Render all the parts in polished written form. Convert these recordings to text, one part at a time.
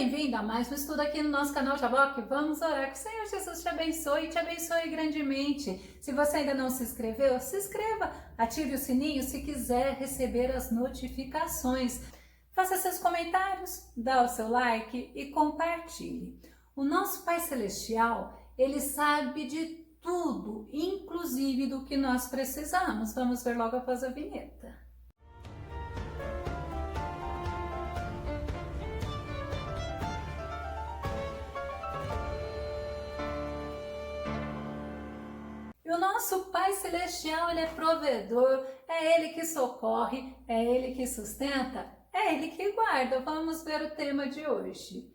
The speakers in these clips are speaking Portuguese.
bem-vindo a mais um estudo aqui no nosso canal Jaboque. Vamos orar que o Senhor Jesus te abençoe grandemente. Se você ainda não se inscreveu, se inscreva, ative o sininho se quiser receber as notificações. Faça seus comentários, dá o seu like e compartilhe. O nosso Pai Celestial, Ele sabe de tudo, inclusive do que nós precisamos. Vamos ver logo após a vinheta. E o nosso Pai Celestial, Ele é provedor, é Ele que socorre, é Ele que sustenta, é Ele que guarda. Vamos ver o tema de hoje.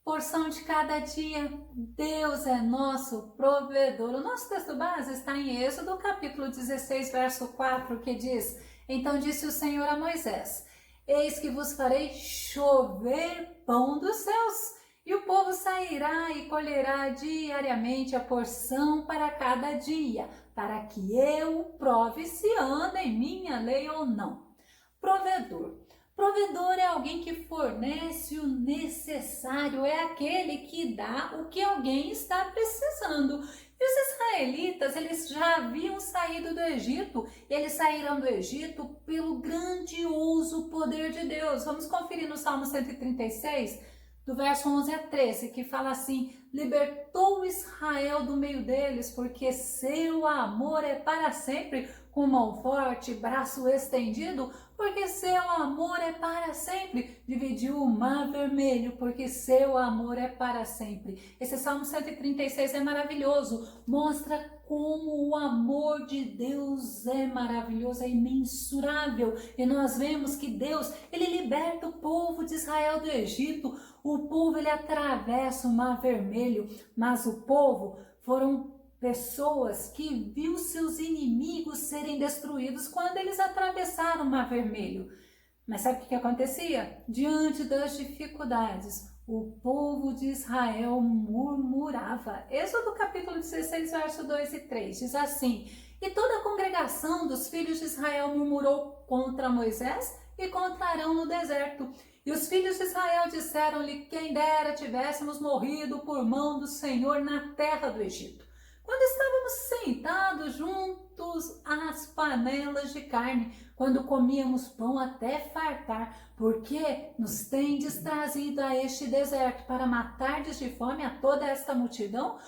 Porção de cada dia, Deus é nosso provedor. O nosso texto base está em Êxodo, capítulo 16, verso 4, que diz: Então disse o Senhor a Moisés: Eis que vos farei chover pão dos céus, e o povo sairá e colherá diariamente a porção para cada dia, para que eu prove se anda em minha lei ou não. Provedor. Provedor é alguém que fornece o necessário, é aquele que dá o que alguém está precisando. E os israelitas, eles já haviam saído do Egito, e eles saíram do Egito pelo grandioso poder de Deus. Vamos conferir no Salmo 136, do verso 11 a 13, que fala assim: libertou Israel do meio deles, porque seu amor é para sempre, com mão forte, braço estendido, porque seu amor é para sempre. Dividiu o mar vermelho, porque seu amor é para sempre. Esse Salmo 136 é maravilhoso, mostra como o amor de Deus é maravilhoso, é imensurável. E nós vemos que Deus, Ele liberta o povo de Israel do Egito. O povo, ele atravessa o mar vermelho, mas o povo foram pessoas que viu seus inimigos serem destruídos quando eles atravessaram o mar vermelho. Mas sabe o que acontecia? Diante das dificuldades, o povo de Israel murmurava. Êxodo capítulo 16, verso 2 e 3, diz assim: E toda a congregação dos filhos de Israel murmurou contra Moisés e contra Arão no deserto. E os filhos de Israel disseram-lhe: Quem dera tivéssemos morrido por mão do Senhor na terra do Egito, quando estávamos sentados juntos às panelas de carne, quando comíamos pão até fartar, porque nos tendes trazido a este deserto para matardes de fome a toda esta multidão?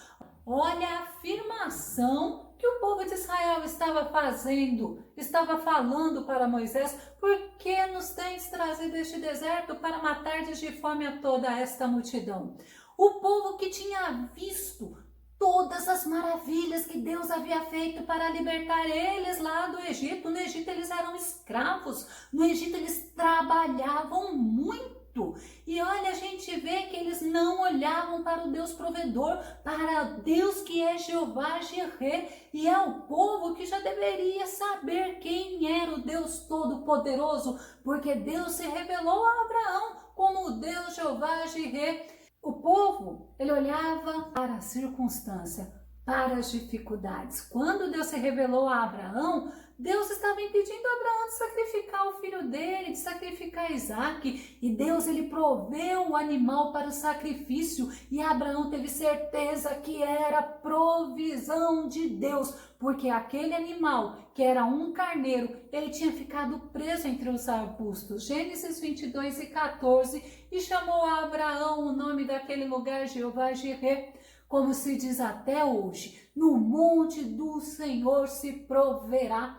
Olha a afirmação que o povo de Israel estava fazendo, estava falando para Moisés: por que nos tendes trazido este deserto para matardes de fome a toda esta multidão? O povo que tinha visto todas as maravilhas que Deus havia feito para libertar eles lá do Egito. No Egito eles eram escravos, no Egito eles trabalhavam muito. E olha, a gente vê que eles não olhavam para o Deus provedor, para Deus que é Jeová Jireh, e é o povo que já deveria saber quem era o Deus Todo-Poderoso, porque Deus se revelou a Abraão como o Deus Jeová Jireh. O povo, ele olhava para a circunstância, para as dificuldades. Quando Deus se revelou a Abraão, Deus estava impedindo Abraão de sacrificar o filho dele, de sacrificar Isaac. E Deus, ele proveu o animal para o sacrifício. E Abraão teve certeza que era provisão de Deus, porque aquele animal, que era um carneiro, ele tinha ficado preso entre os arbustos. Gênesis 22 e 14, e chamou a Abraão o nome daquele lugar Jeová Jireh, como se diz até hoje: no monte do Senhor se proverá.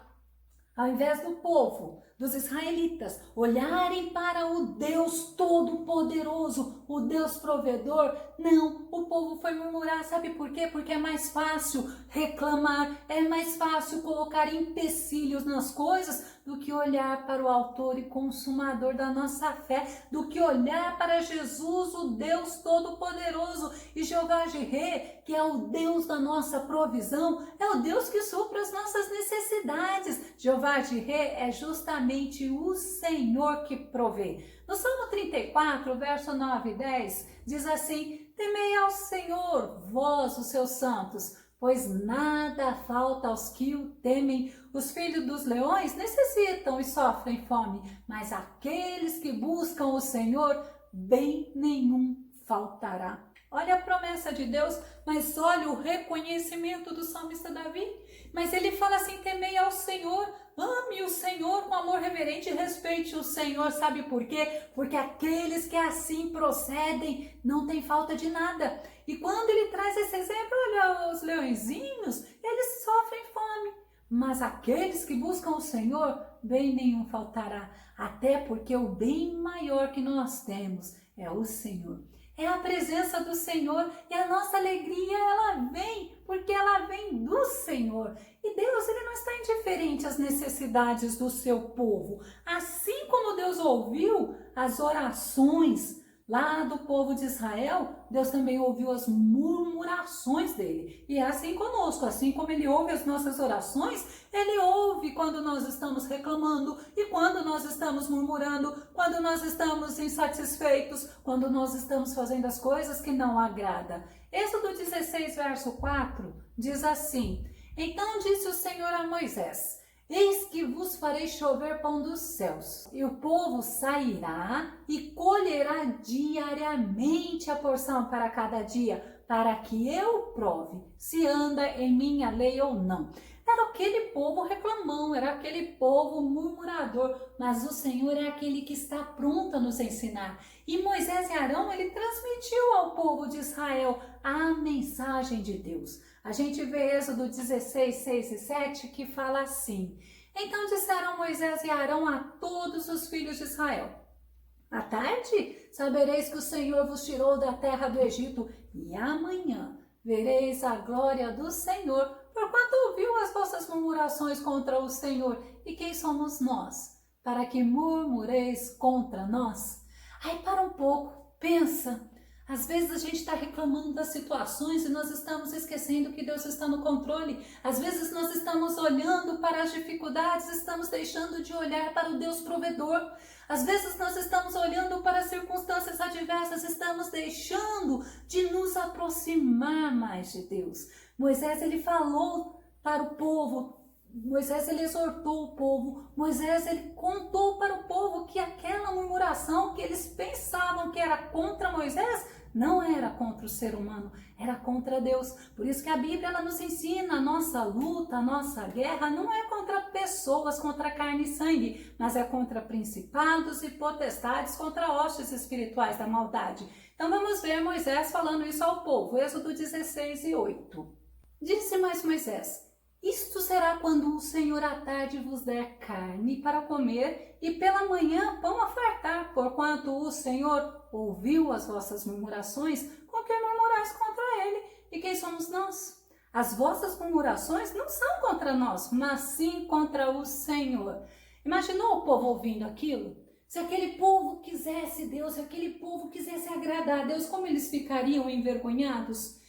Ao invés do povo, dos israelitas, olharem para o Deus Todo-Poderoso, o Deus provedor, não, o povo foi murmurar. Sabe por quê? Porque é mais fácil reclamar, é mais fácil colocar empecilhos nas coisas do que olhar para o autor e consumador da nossa fé, do que olhar para Jesus, o Deus Todo-Poderoso. E Jeová Jireh, que é o Deus da nossa provisão, é o Deus que supre as nossas necessidades. Jeová Jireh é justamente o Senhor que provê. No Salmo 34, verso 9 e 10, diz assim: Temei ao Senhor, vós, os seus santos, pois nada falta aos que o temem. Os filhos dos leões necessitam e sofrem fome, mas aqueles que buscam o Senhor bem nenhum faltará. Olha a promessa de Deus, mas olha o reconhecimento do salmista Davi. Mas ele fala assim: temei ao Senhor, ame o Senhor com amor reverente e respeite o Senhor. Sabe por quê? Porque aqueles que assim procedem não tem falta de nada. E quando ele traz esse exemplo, olha, os leõezinhos, eles sofrem fome. Mas aqueles que buscam o Senhor, bem nenhum faltará. Até porque o bem maior que nós temos é o Senhor. É a presença do Senhor, e a nossa alegria, ela vem porque ela vem do Senhor. E Deus, ele não está indiferente às necessidades do seu povo. Assim como Deus ouviu as orações lá do povo de Israel, Deus também ouviu as murmurações dele. E é assim conosco, assim como ele ouve as nossas orações, ele ouve quando nós estamos reclamando e quando nós estamos murmurando, quando nós estamos insatisfeitos, quando nós estamos fazendo as coisas que não agradam. Êxodo 16, verso 4, diz assim: então disse o Senhor a Moisés: eis que vos farei chover pão dos céus, e o povo sairá e colherá diariamente a porção para cada dia, para que eu prove se anda em minha lei ou não. Era aquele povo reclamão, era aquele povo murmurador, mas o Senhor é aquele que está pronto a nos ensinar. E Moisés e Arão, ele transmitiu ao povo de Israel a mensagem de Deus. A gente vê Êxodo 16, 6 e 7, que fala assim: então disseram Moisés e Arão a todos os filhos de Israel: à tarde sabereis que o Senhor vos tirou da terra do Egito, e amanhã vereis a glória do Senhor, porquanto ouviu as vossas murmurações contra o Senhor. E quem somos nós, para que murmureis contra nós? Aí para um pouco, pensa. Às vezes a gente está reclamando das situações e nós estamos esquecendo que Deus está no controle. Às vezes nós estamos olhando para as dificuldades, estamos deixando de olhar para o Deus provedor. Às vezes nós estamos olhando para as circunstâncias adversas, estamos deixando de nos aproximar mais de Deus. Moisés, ele falou para o povo, Moisés, ele exortou o povo, Moisés, ele contou para o povo que aquela murmuração que eles pensavam que era contra Moisés, não era contra o ser humano, era contra Deus. Por isso que a Bíblia, ela nos ensina: a nossa luta, a nossa guerra não é contra pessoas, contra carne e sangue, mas é contra principados e potestades, contra hostes espirituais da maldade. Então vamos ver Moisés falando isso ao povo, Êxodo 16 e 8. Disse mais Moisés: isto será quando o Senhor à tarde vos der carne para comer e pela manhã pão a fartar, porquanto o Senhor ouviu as vossas murmurações com que murmurais contra ele. E quem somos nós? As vossas murmurações não são contra nós, mas sim contra o Senhor. Imaginou o povo ouvindo aquilo? Se aquele povo quisesse Deus, se aquele povo quisesse agradar a Deus, como eles ficariam envergonhados?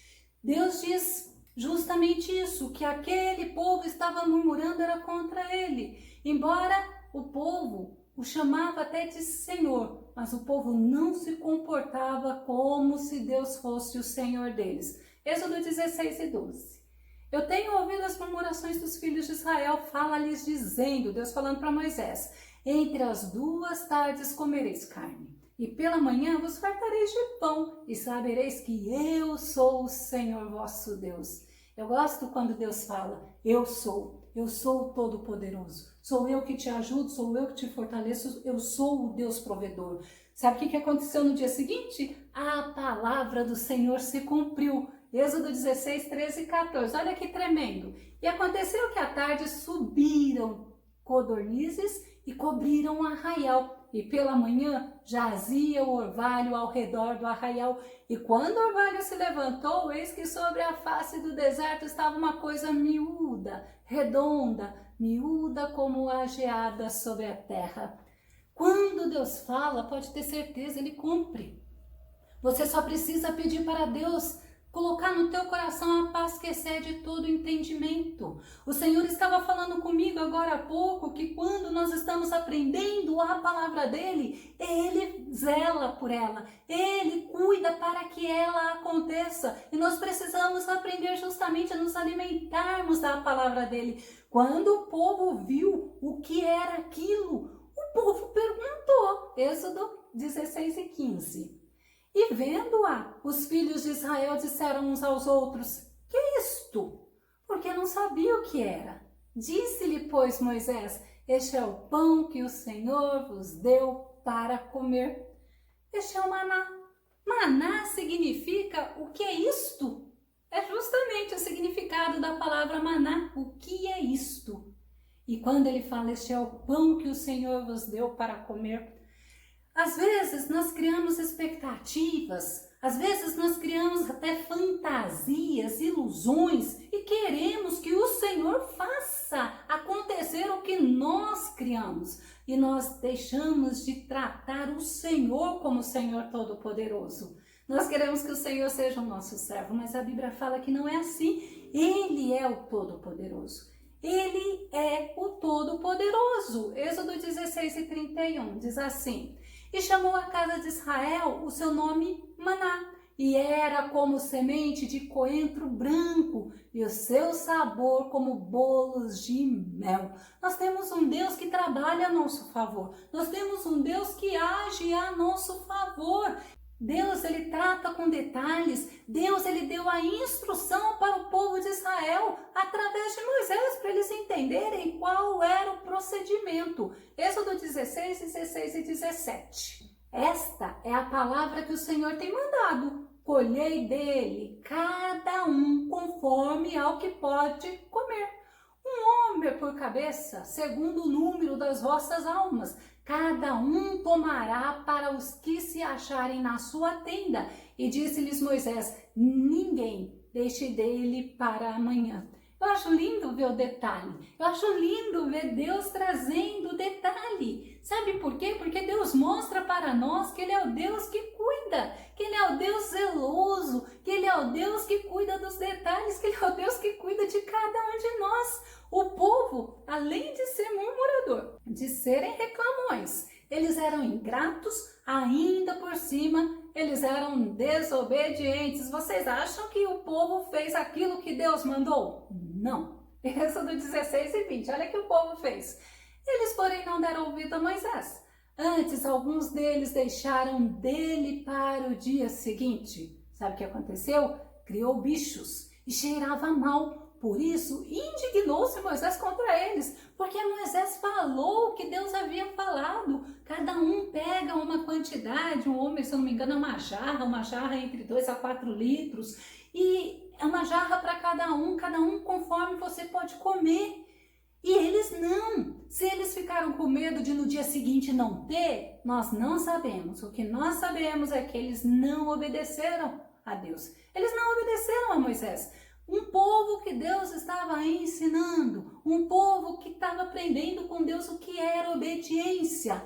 Deus diz justamente isso, que aquele povo estava murmurando era contra ele. Embora o povo o chamava até de Senhor, mas o povo não se comportava como se Deus fosse o Senhor deles. Êxodo 16 e 12. Eu tenho ouvido as murmurações dos filhos de Israel, fala-lhes dizendo, Deus falando para Moisés: entre as 2 tardes comereis carne, e pela manhã vos fartareis de pão, e sabereis que eu sou o Senhor vosso Deus. Eu gosto quando Deus fala: eu sou o Todo-Poderoso. Sou eu que te ajudo, sou eu que te fortaleço, eu sou o Deus provedor. Sabe o que aconteceu no dia seguinte? A palavra do Senhor se cumpriu. Êxodo 16, 13 e 14. Olha que tremendo. E aconteceu que à tarde subiram codornizes e cobriram o arraial. E pela manhã jazia o orvalho ao redor do arraial. E quando o orvalho se levantou, eis que sobre a face do deserto estava uma coisa miúda, redonda, miúda como a geada sobre a terra. Quando Deus fala, pode ter certeza, Ele cumpre. Você só precisa pedir para Deus colocar no teu coração a paz que excede todo entendimento. O Senhor estava falando comigo agora há pouco que quando nós estamos aprendendo a palavra dEle, Ele zela por ela, Ele cuida para que ela aconteça. E nós precisamos aprender justamente a nos alimentarmos da palavra dEle. Quando o povo viu o que era aquilo, o povo perguntou, Êxodo 16 e 15. E vendo-a, os filhos de Israel disseram uns aos outros: que é isto? Porque não sabia o que era. Disse-lhe, pois, Moisés: este é o pão que o Senhor vos deu para comer. Este é o maná. Maná significa o que é isto? É justamente o significado da palavra maná. O que é isto? E quando ele fala, este é o pão que o Senhor vos deu para comer, às vezes nós criamos expectativas, às vezes nós criamos até fantasias, ilusões e queremos que o Senhor faça acontecer o que nós criamos. E nós deixamos de tratar o Senhor como o Senhor Todo-Poderoso. Nós queremos que o Senhor seja o nosso servo, mas a Bíblia fala que não é assim. Ele é o Todo-Poderoso. Ele é o Todo-Poderoso. Êxodo 16 e 31 diz assim: e chamou a casa de Israel o seu nome Maná, e era como semente de coentro branco, e o seu sabor como bolos de mel. Nós temos um Deus que trabalha a nosso favor. Nós temos um Deus que age a nosso favor. Deus, ele trata com detalhes. Deus, ele deu a instrução para o povo de Israel através de Moisés, para eles entenderem qual era o procedimento. Êxodo 16, 16 e 17. Esta é a palavra que o Senhor tem mandado. Colhei dele cada um conforme ao que pode comer. Um homem por cabeça, segundo o número das vossas almas. Cada um tomará para os que se acharem na sua tenda. E disse-lhes Moisés: ninguém deixe dele para amanhã. Eu acho lindo ver o detalhe. Eu acho lindo ver Deus trazendo o detalhe. Sabe por quê? Porque Deus mostra para nós que Ele é o Deus que cuida, que Ele é o Deus zeloso, que Ele é o Deus que cuida dos detalhes, que Ele é o Deus que cuida de cada um de nós. O povo, além de ser murmurador, de serem reclamões, eles eram ingratos, ainda por cima, eles eram desobedientes. Vocês acham que o povo fez aquilo que Deus mandou? Não. Êxodo 16 e 20, olha o que o povo fez. Eles, porém, não deram ouvido a Moisés. Antes, alguns deles deixaram dele para o dia seguinte. Sabe o que aconteceu? Criou bichos e cheirava mal. Por isso, indignou-se Moisés contra eles, porque Moisés falou o que Deus havia falado. Cada um pega uma quantidade, um homem, se eu não me engano, é uma jarra entre 2 a 4 litros, e é uma jarra para cada um conforme você pode comer. E eles não. Se eles ficaram com medo de no dia seguinte não ter, nós não sabemos. O que nós sabemos é que eles não obedeceram a Deus. Eles não obedeceram a Moisés. Um povo que Deus estava ensinando, um povo que estava aprendendo com Deus o que era obediência,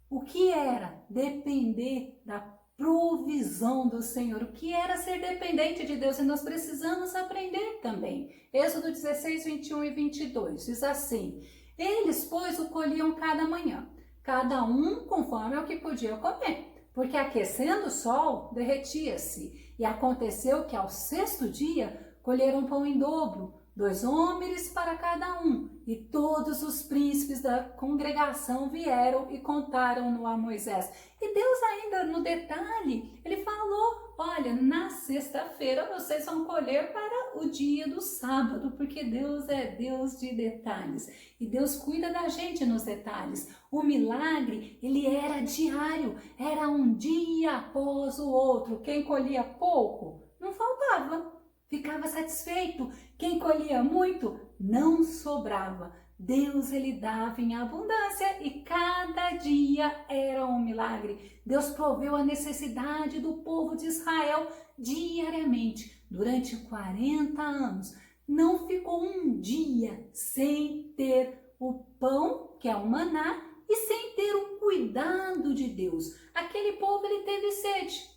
o que era depender da provisão do Senhor, o que era ser dependente de Deus, e nós precisamos aprender também. Êxodo 16, 21 e 22 diz assim: eles, pois, o colhiam cada manhã, cada um conforme ao que podia comer, porque aquecendo o sol, derretia-se, e aconteceu que ao 6º dia colheram pão em dobro, 2 homens para cada um, e todos os príncipes da congregação vieram e contaram-no a Moisés. E Deus ainda no detalhe, ele falou: olha, na sexta-feira vocês vão colher para o dia do sábado, porque Deus é Deus de detalhes, e Deus cuida da gente nos detalhes. O milagre, ele era diário, era um dia após o outro. Quem colhia pouco, não faltava, ficava satisfeito. Quem colhia muito, não sobrava. Deus, ele dava em abundância e cada dia era um milagre. Deus proveu a necessidade do povo de Israel diariamente. Durante 40 anos, não ficou um dia sem ter o pão, que é o maná, e sem ter o cuidado de Deus. Aquele povo, ele teve sede.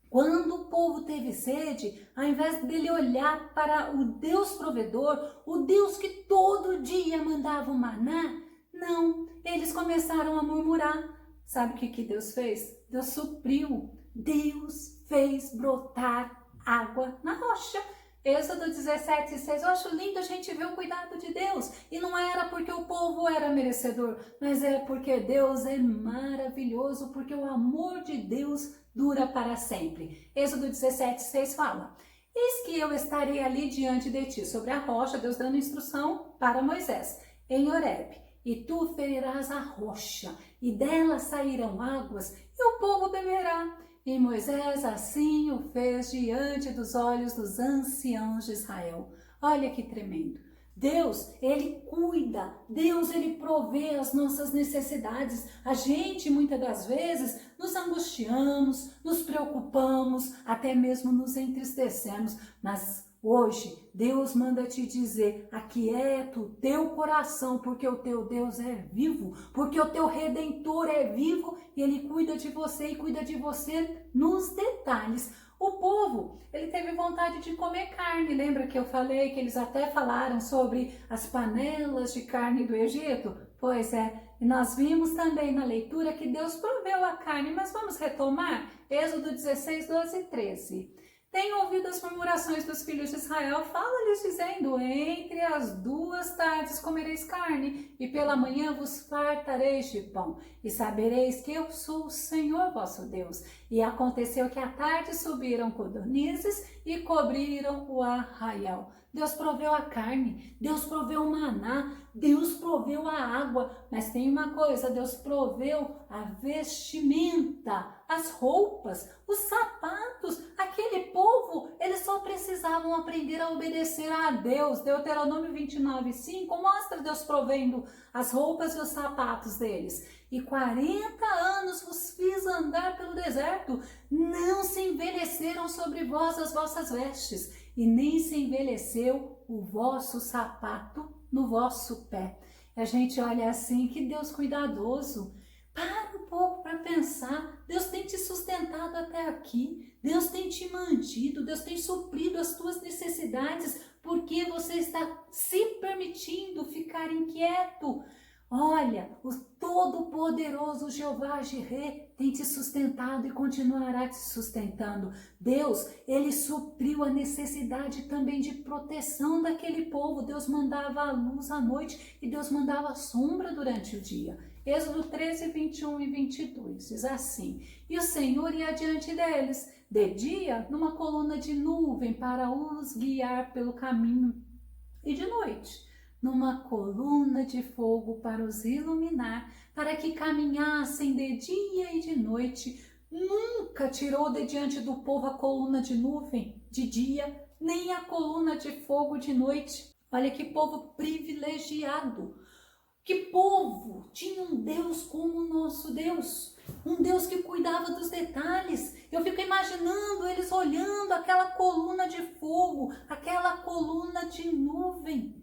Quando o povo teve sede, ao invés dele olhar para o Deus provedor, o Deus que todo dia mandava o maná, não, eles começaram a murmurar. Sabe o que Deus fez? Deus supriu, Deus fez brotar água na rocha. Êxodo 17:6, eu acho lindo a gente ver o cuidado de Deus. E não era porque o povo era merecedor, mas é porque Deus é maravilhoso, porque o amor de Deus dura para sempre. Êxodo 17:6 fala: eis que eu estarei ali diante de ti, sobre a rocha, Deus dando instrução para Moisés, em Horebe. E tu ferirás a rocha, e dela sairão águas, e o povo beberá. E Moisés assim o fez diante dos olhos dos anciãos de Israel. Olha que tremendo. Deus, Ele cuida, Deus, Ele provê as nossas necessidades. A gente, muitas das vezes, nos angustiamos, nos preocupamos, até mesmo nos entristecemos, mas hoje, Deus manda te dizer, aquieta o teu coração, porque o teu Deus é vivo, porque o teu Redentor é vivo e Ele cuida de você e cuida de você nos detalhes. O povo, ele teve vontade de comer carne, lembra que eu falei que eles até falaram sobre as panelas de carne do Egito? Pois é, e nós vimos também na leitura que Deus proveu a carne, mas vamos retomar? Êxodo 16, 12 e 13. Tenho ouvido as murmurações dos filhos de Israel, fala-lhes dizendo, entre as 2 tardes comereis carne, e pela manhã vos fartareis de pão, e sabereis que eu sou o Senhor vosso Deus. E aconteceu que à tarde subiram codornizes e cobriram o arraial. Deus proveu a carne, Deus proveu o maná, Deus proveu a água, mas tem uma coisa, Deus proveu a vestimenta, as roupas, os sapatos. Aquele povo, eles só precisavam aprender a obedecer a Deus. Deuteronômio 29:5 mostra Deus provendo as roupas e os sapatos deles. E 40 anos vos fiz andar pelo deserto, não se envelheceram sobre vós as vossas vestes, e nem se envelheceu o vosso sapato no vosso pé. E a gente olha assim, que Deus cuidadoso. Para um pouco para pensar, Deus tem te sustentado até aqui, Deus tem te mantido, Deus tem suprido as tuas necessidades, porque você está se permitindo ficar inquieto. Olha, o Todo-Poderoso Jeová Jireh tem te sustentado e continuará te sustentando. Deus, Ele supriu a necessidade também de proteção daquele povo. Deus mandava a luz à noite e Deus mandava a sombra durante o dia. Êxodo 13, 21 e 22 diz assim: e o Senhor ia diante deles, de dia, numa coluna de nuvem para os guiar pelo caminho, e de noite, numa coluna de fogo para os iluminar, para que caminhassem de dia e de noite. Nunca tirou de diante do povo a coluna de nuvem de dia, nem a coluna de fogo de noite. Olha que povo privilegiado. Que povo tinha um Deus como o nosso Deus, um Deus que cuidava dos detalhes. Eu fico imaginando eles olhando aquela coluna de fogo, aquela coluna de nuvem.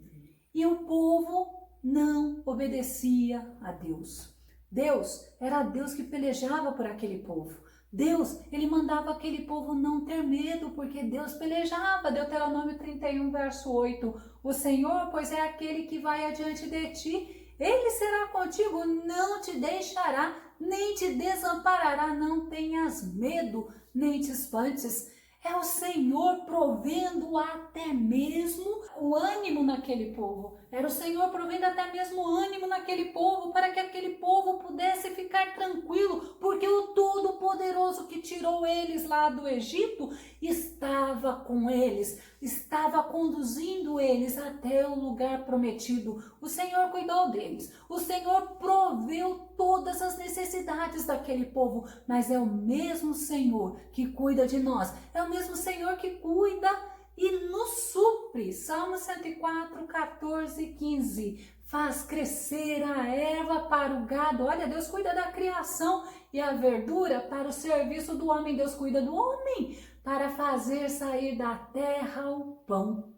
E o povo não obedecia a Deus. Deus era Deus que pelejava por aquele povo. Deus, Ele mandava aquele povo não ter medo, porque Deus pelejava. Deuteronômio 31, verso 8. O Senhor, pois é aquele que vai adiante de ti. Ele será contigo, não te deixará, nem te desamparará. Não tenhas medo, nem te espantes. É o Senhor provendo até mesmo o ânimo naquele povo. Era o Senhor provendo até mesmo ânimo naquele povo, para que aquele povo pudesse ficar tranquilo, porque o Todo-Poderoso que tirou eles lá do Egito estava com eles, estava conduzindo eles até o lugar prometido. O Senhor cuidou deles, o Senhor proveu todas as necessidades daquele povo, mas é o mesmo Senhor que cuida de nós, é o mesmo Senhor que cuida e nos supre. Salmo 104, 14 e 15. Faz crescer a erva para o gado. Olha, Deus cuida da criação, e a verdura para o serviço do homem. Deus cuida do homem para fazer sair da terra o pão.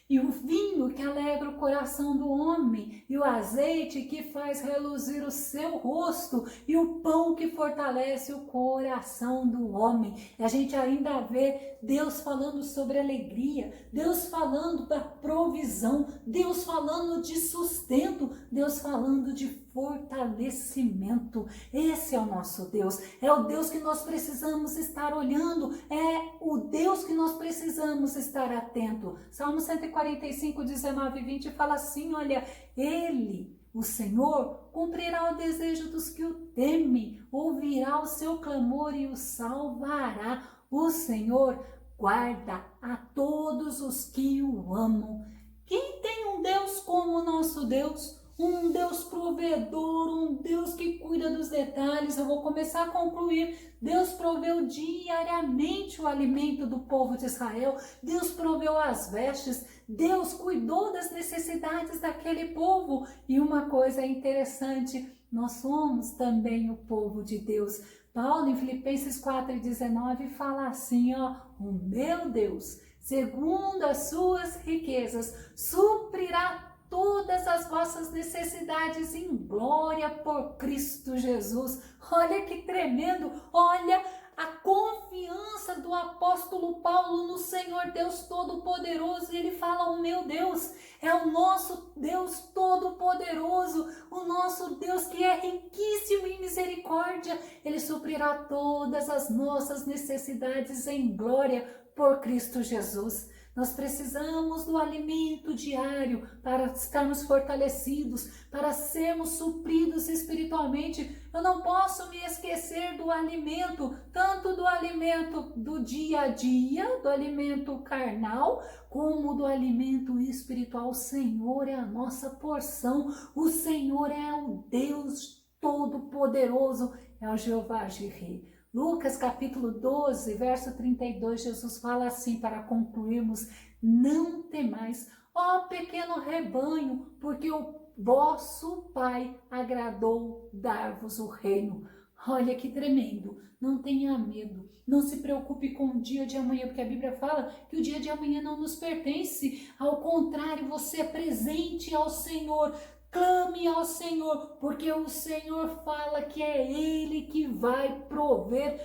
E o vinho que alegra o coração do homem, e o azeite que faz reluzir o seu rosto, e o pão que fortalece o coração do homem. E a gente ainda vê Deus falando sobre alegria, Deus falando da provisão, Deus falando de sustento, Deus falando de fortalecimento. Esse é o nosso Deus, é o Deus que nós precisamos estar olhando, é o o Deus que nós precisamos estar atento. Salmo 145, 19 e 20 fala assim, olha, Ele, o Senhor, cumprirá o desejo dos que o temem, ouvirá o seu clamor e o salvará. O Senhor guarda a todos os que o amam. Quem tem um Deus como o nosso Deus? Um Deus provedor, um Deus que cuida dos detalhes. Eu vou começar a concluir. Deus proveu diariamente o alimento do povo de Israel. Deus proveu as vestes. Deus cuidou das necessidades daquele povo. E uma coisa interessante, nós somos também o povo de Deus. Paulo, em Filipenses 4,19, fala assim, ó, o meu Deus, segundo as suas riquezas, suprirá todas as vossas necessidades em glória por Cristo Jesus. Olha que tremendo, olha a confiança do apóstolo Paulo no Senhor Deus Todo-Poderoso. Ele fala, o meu Deus é o nosso Deus Todo-Poderoso, o nosso Deus que é riquíssimo em misericórdia. Ele suprirá todas as nossas necessidades em glória por Cristo Jesus. Nós precisamos do alimento diário para estarmos fortalecidos, para sermos supridos espiritualmente. Eu não posso me esquecer do alimento, tanto do alimento do dia a dia, do alimento carnal, como do alimento espiritual. O Senhor é a nossa porção, o Senhor é o Deus Todo-Poderoso, é o Jeová Jireh. Lucas capítulo 12, verso 32, Jesus fala assim para concluirmos, não temais, ó pequeno rebanho, porque o vosso Pai agradou dar-vos o reino. Olha que tremendo, não tenha medo, não se preocupe com o dia de amanhã, porque a Bíblia fala que o dia de amanhã não nos pertence, ao contrário, você é presente ao Senhor. Clame ao Senhor, porque o Senhor fala que é Ele que vai prover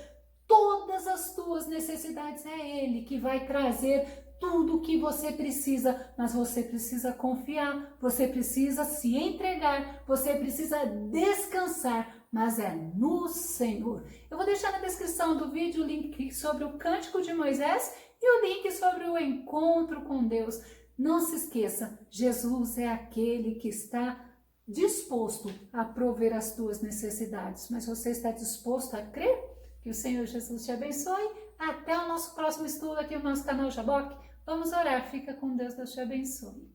todas as tuas necessidades, é Ele que vai trazer tudo o que você precisa, mas você precisa confiar, você precisa se entregar, você precisa descansar, mas é no Senhor. Eu vou deixar na descrição do vídeo o link sobre o Cântico de Moisés e o link sobre o encontro com Deus. Não se esqueça, Jesus é aquele que está disposto a prover as tuas necessidades. Mas você está disposto a crer? Que o Senhor Jesus te abençoe. Até o nosso próximo estudo aqui no nosso canal Jaboque. Vamos orar. Fica com Deus. Deus te abençoe.